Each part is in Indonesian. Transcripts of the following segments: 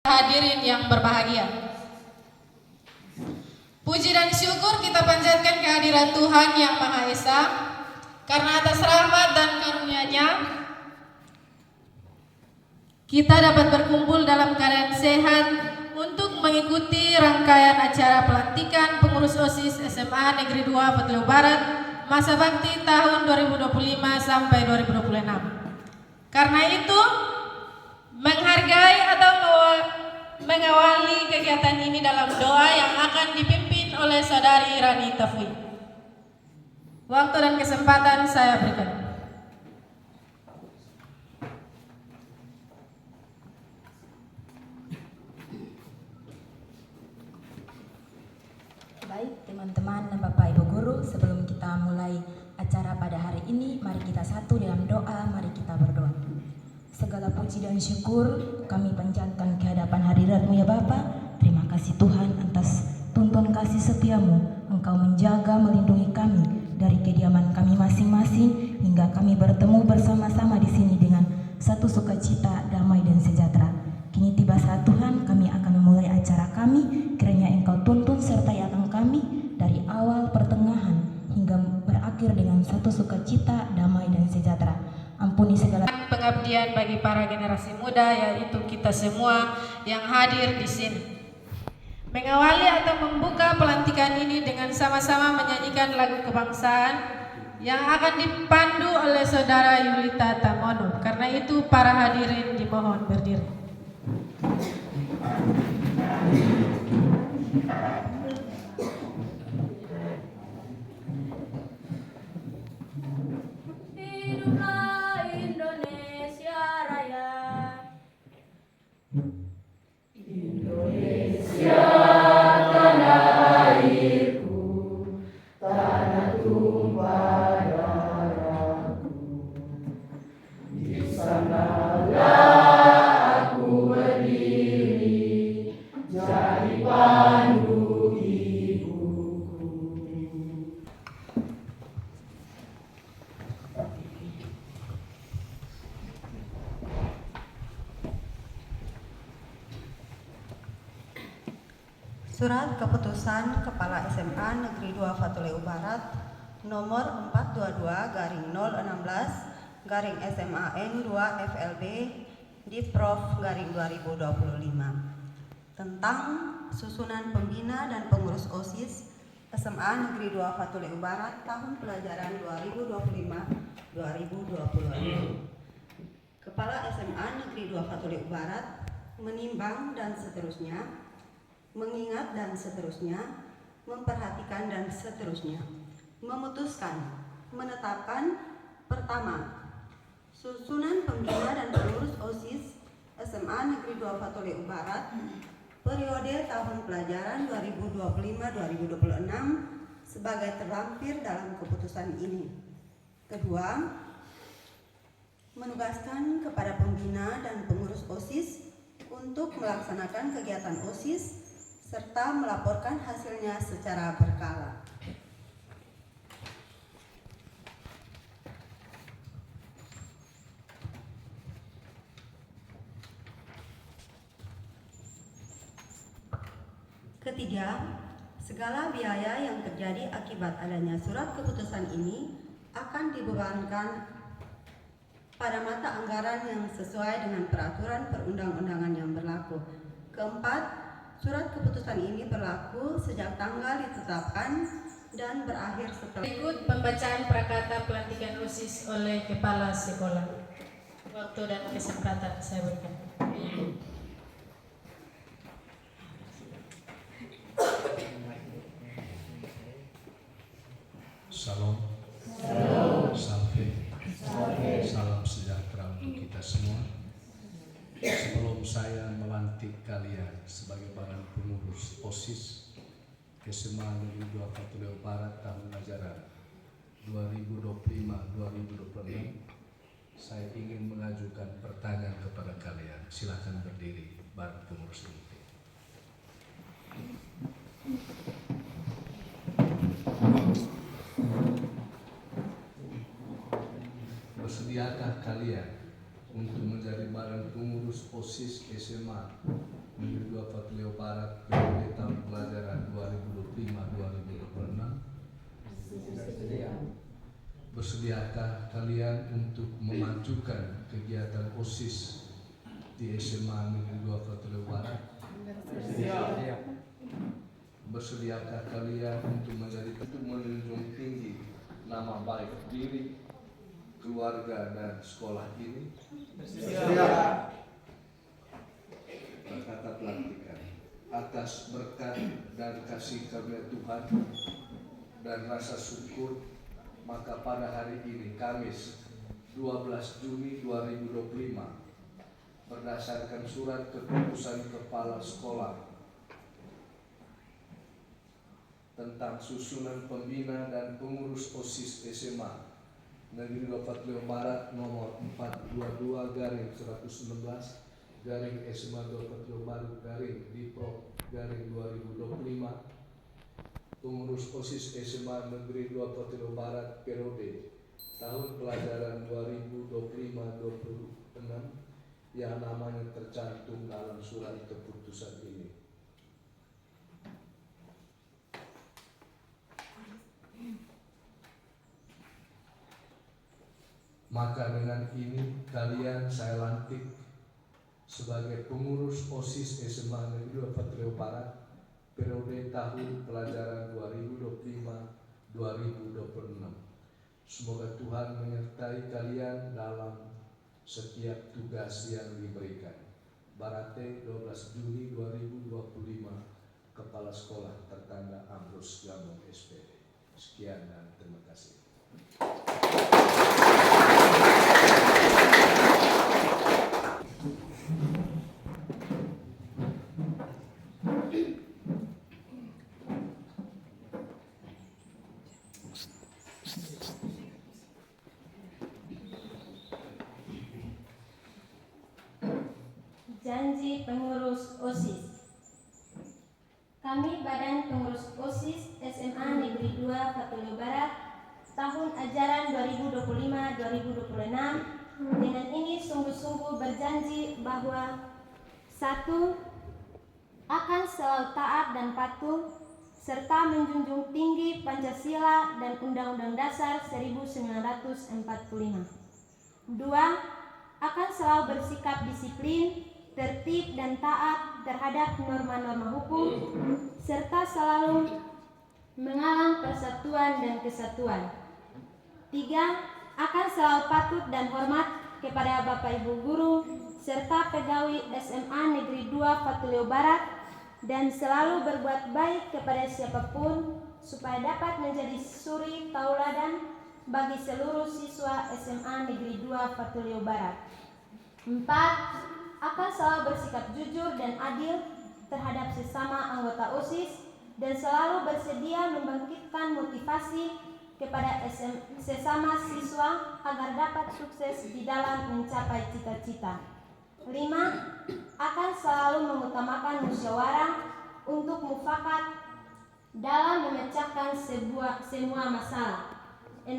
Hadirin yang berbahagia, puji dan syukur kita panjatkan kehadirat Tuhan Yang Maha Esa, karena atas rahmat dan karunia-Nya kita dapat berkumpul dalam keadaan sehat untuk mengikuti rangkaian acara pelantikan pengurus OSIS SMA Negeri 2 Fatuleu Barat masa bakti tahun 2025 sampai 2026. Karena itu, menghargai atau mengawali kegiatan ini dalam doa yang akan dipimpin oleh Saudari Rani Tafwi. Waktu dan kesempatan saya berikan. Baik teman-teman dan Bapak Ibu Guru, sebelum kita mulai acara pada hari ini, mari kita satu dalam doa, mari kita berdoa. Segala puji dan syukur kami panjatkan ke hadapan hadirat-Mu ya Bapa. Terima kasih Tuhan atas tuntun kasih setia-Mu. Engkau menjaga, melindungi kami dari kediaman kami masing-masing hingga kami bertemu bersama-sama di sini dengan satu sukacita, damai dan sejahtera. Kini tiba saat Tuhan, kami akan memulai acara kami. Kiranya Engkau tuntun sertai akan kami dari awal, pertengahan hingga berakhir dengan satu sukacita, damai dan sejahtera. Ampuni segala pengabdian bagi para generasi muda, yaitu kita semua yang hadir di sini. Mengawali atau membuka pelantikan ini dengan sama-sama menyanyikan lagu kebangsaan yang akan dipandu oleh Saudara Yulita Tamono. Karena itu para hadirin dimohon berdiri. Hiduplah Indonesia Raya. Indonesia tanah airku, tanah tumpah darahku. Di sanalah aku berdiri, jadi pandu ibuku. Surat Keputusan Kepala SMA Negeri 2 Fatuleu Barat nomor 422/016/SMAN 2 FLB Diprof garing 2025 tentang susunan pembina dan pengurus OSIS SMA Negeri 2 Fatuleu Barat tahun pelajaran 2025-2026. Kepala SMA Negeri 2 Fatuleu Barat menimbang dan seterusnya, mengingat dan seterusnya, memperhatikan dan seterusnya, memutuskan, menetapkan. Pertama, susunan pembina dan pengurus OSIS SMA Negeri 2 Fatuleu Barat periode tahun pelajaran 2025-2026 sebagai terlampir dalam keputusan ini. Kedua, menugaskan kepada pembina dan pengurus OSIS untuk melaksanakan kegiatan OSIS serta melaporkan hasilnya secara berkala. Ketiga, segala biaya yang terjadi akibat adanya surat keputusan ini akan dibebankan pada mata anggaran yang sesuai dengan peraturan perundang-undangan yang berlaku. Keempat, surat keputusan ini berlaku sejak tanggal ditetapkan dan berakhir setelah. Berikut pembacaan prakata pelantikan OSIS oleh Kepala Sekolah. Waktu dan kesempatan saya berikan. Salam. Salve. Salam sejahtera untuk kita semua. Sebelum saya melantik kalian sebagai para pengurus OSIS SMA Negeri 2 Fatuleu Barat tahun ajaran 2025-2026, saya ingin mengajukan pertanyaan kepada kalian. Silakan berdiri, para pengurus inti. Bersediakah kalian untuk menjadi badan pengurus OSIS SMA Negeri 2 Fatleo Barat periode tahun pelajaran 2025-2026. Bersediakah kalian untuk memajukan kegiatan OSIS di SMA Negeri 2 Fatleo Barat? Bersediakah kalian untuk menjunjung tinggi nama baik diri, keluarga dan sekolah ini? Berkata pelantikan atas berkat dan kasih karunia Tuhan dan rasa syukur, maka pada hari ini Kamis 12 Juni 2025 berdasarkan surat keputusan kepala sekolah tentang susunan pembina dan pengurus OSIS SMA Negeri 2 Fatleo Barat nomor 422/119 SMA 2 Fatleo Barat Dipro 2025, pengurus OSIS SMA Negeri 2 Fatleo Barat periode tahun pelajaran 2025-2026 yang namanya tercantum dalam surat keputusan ini. Maka dengan ini kalian saya lantik sebagai pengurus OSIS SMA Negeri 2 Fatleo Barat periode tahun pelajaran 2025-2026. Semoga Tuhan menyertai kalian dalam setiap tugas yang diberikan. Barate 12 Juni 2025, Kepala Sekolah Tertanda Ambrus Gambong SPD. Sekian dan terima kasih. Janji pengurus OSIS. Kami Badan Pengurus OSIS SMA Negeri 2 Fatleo Barat tahun ajaran 2025-2026 dengan ini sungguh-sungguh berjanji bahwa 1. Akan selalu taat dan patuh serta menjunjung tinggi Pancasila dan Undang-Undang Dasar 1945. 2. Akan selalu bersikap disiplin, tertib dan taat terhadap norma-norma hukum serta selalu mengalang persatuan dan kesatuan. 3. Akan selalu patuh dan hormat kepada Bapak Ibu guru serta pegawai SMA Negeri 2 Fatleo Barat dan selalu berbuat baik kepada siapapun supaya dapat menjadi suri tauladan bagi seluruh siswa SMA Negeri 2 Fatleo Barat. 4. Akan selalu bersikap jujur dan adil terhadap sesama anggota OSIS dan selalu bersedia membangkitkan motivasi kepada sesama siswa agar dapat sukses di dalam mencapai cita-cita. 5. Akan selalu mengutamakan musyawarah untuk mufakat dalam memecahkan semua masalah. 6.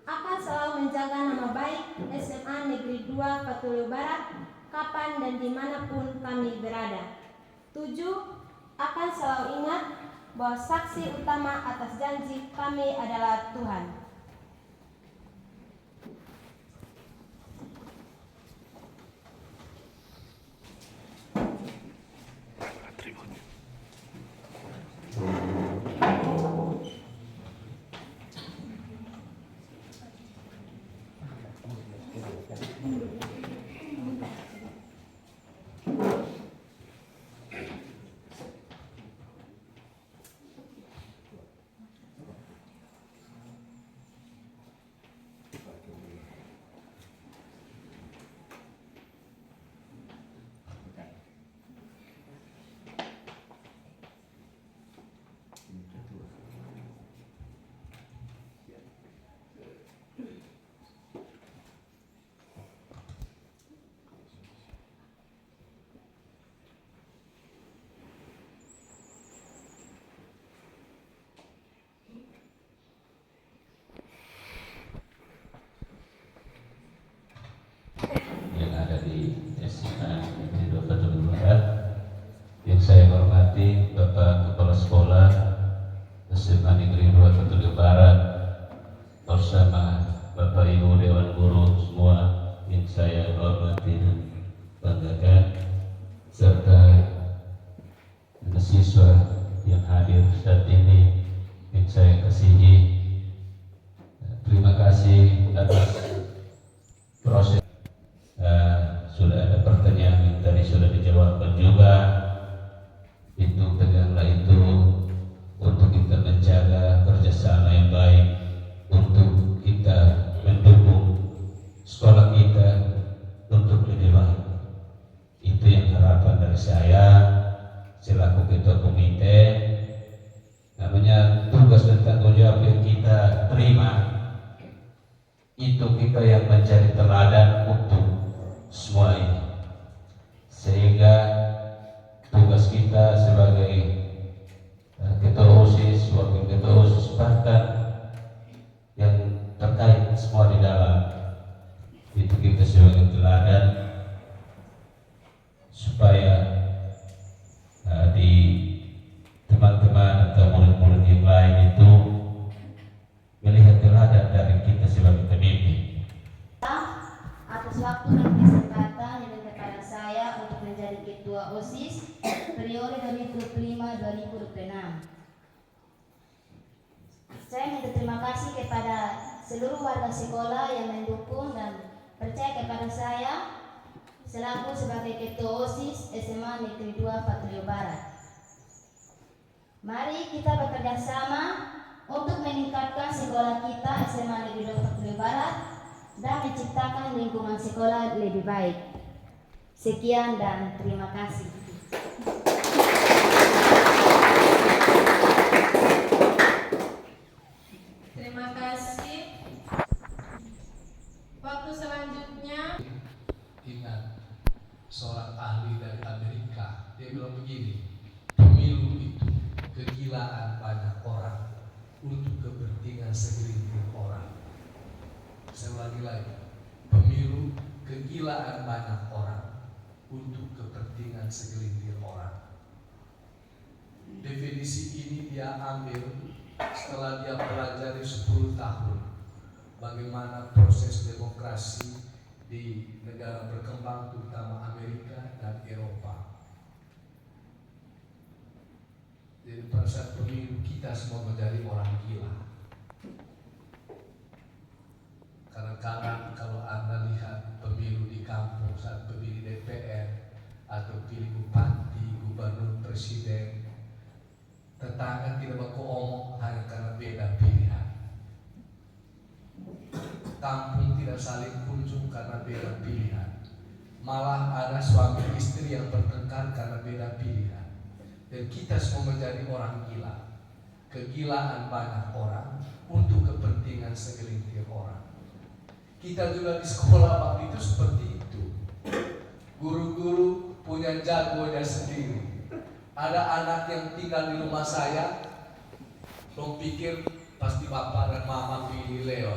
Akan selalu menjaga nama baik SMA Negeri 2 Fatleo Barat kapan dan dimanapun kami berada. 7. Akan selalu ingat bahwa saksi utama atas janji kami adalah Tuhan. SMA Negeri 2 Fatulyo Barat bersama Bapak Ibu Dewan Guru semua yang saya hormati dan banggakan, serta siswa yang hadir saat ini yang saya kasihi. Terima kasih atas proses. Sudah ada pertanyaan yang tadi sudah dijawabkan juga. Itu tegaklah itu untuk kita menjaga kerjasama yang baik, untuk kita mendukung sekolah kita untuk lebih baik. Itu yang harapan dari saya selaku ketua komite. Namanya tugas dan tanggung jawab yang kita terima, itu kita yang mencari teladan untuk semua ini, sehingga tugas kita sebagai ketua OSIS, wakil ketua OSIS, bahkan yang terkait semua di dalam itu kita sebagai teladan supaya di teman-teman atau murid-murid yang lain itu melihat teladan dari kita sebagai pemimpin. Atas waktu dan kesempatan yang kepada saya untuk menjadi ketua OSIS periode 2025-2026. Saya minta terima kasih kepada seluruh warga sekolah yang mendukung dan percaya kepada saya selaku sebagai ketua OSIS SMA Negeri 2 Fatulyo Barat. Mari kita bekerja sama untuk meningkatkan sekolah kita SMA Negeri 2 Fatulyo Barat dan menciptakan lingkungan sekolah lebih baik. Sekian dan terima kasih. Terima kasih. Waktu selanjutnya. Ingat, seorang ahli dari Amerika, dia bilang begini, pemilu itu kegilaan banyak orang untuk kepentingan segelintir orang. Saya ulangi lagi, pemilu kegilaan banyak orang untuk kepentingan segelintir orang. Definisi ini dia ambil setelah dia pelajari 10 tahun bagaimana proses demokrasi di negara berkembang, terutama Amerika dan Eropa. Jadi pada saat pemilu kita semua menjadi orang gila. Karena kalau Anda lihat pemilu di kampung saat pemilih DPR atau pilih bupati, gubernur, presiden, tetangga tidak berkoomong hanya karena beda pilihan. Kampung tidak saling kunjung karena beda pilihan. Malah ada suami istri yang bertengkar karena beda pilihan. Dan kita semua menjadi orang gila. Kegilaan banyak orang untuk kepentingan segelintir orang. Kita juga di sekolah waktu itu seperti itu. Guru-guru punya jagonya sendiri. Ada anak yang tinggal di rumah saya, lo pikir pasti bapak dan mama pilih Leo.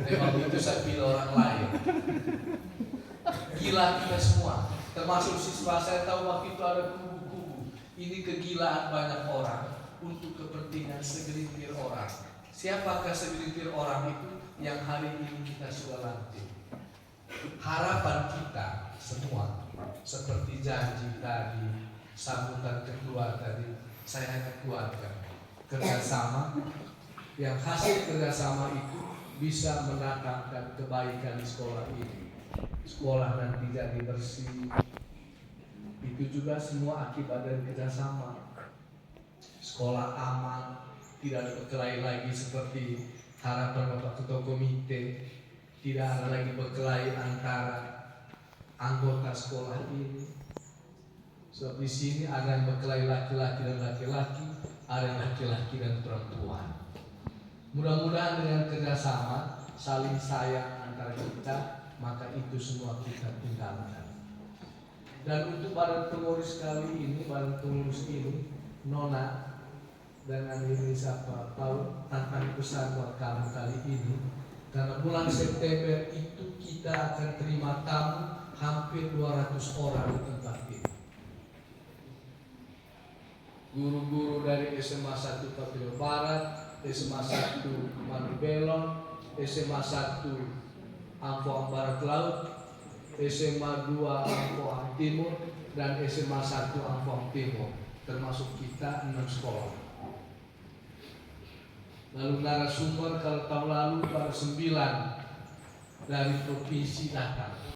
Memang itu saya pilih orang lain. Gila kita semua. Termasuk siswa saya tahu waktu itu ada kubu-kubu. Ini kegilaan banyak orang untuk kepentingan segelintir orang. Siapakah segelintir orang itu yang hari ini kita sudah lantik? Harapan kita semua seperti janji tadi, sambutan kedua tadi, saya hanya kuatkan kerjasama, yang hasil kerjasama itu bisa mendatangkan kebaikan di sekolah ini. Sekolah nanti jadi bersih, itu juga semua akibat dari kerjasama. Sekolah aman, tidak ada berkelahi lagi seperti harapan Bapak Ketua Komite, tidak ada lagi berkelahi antara anggota sekolah ini. Sebab di sini ada yang berkelahi laki-laki dan laki-laki, ada yang laki-laki dan perempuan. Mudah-mudahan dengan kerjasama, saling sayang antara kita, maka itu semua kita tinggalkan. Dan untuk badan pengurus kali ini, badan pengurus ini, Nona dengan ini siapa tahu tantangan besar buat kamu kali ini, karena bulan September itu kita akan terima tamu hampir 200 orang di tempat ini. guru-guru dari SMA 1 Papua Barat, SMA 1 Manu Belon, SMA 1 Ampoang Barat Laut, SMA 2 Ampoang Timur, dan SMA 1 Ampoang Timur, termasuk kita 6 sekolah. Lalu narasumber kalau tahun lalu baru 9 dari provinsi datang.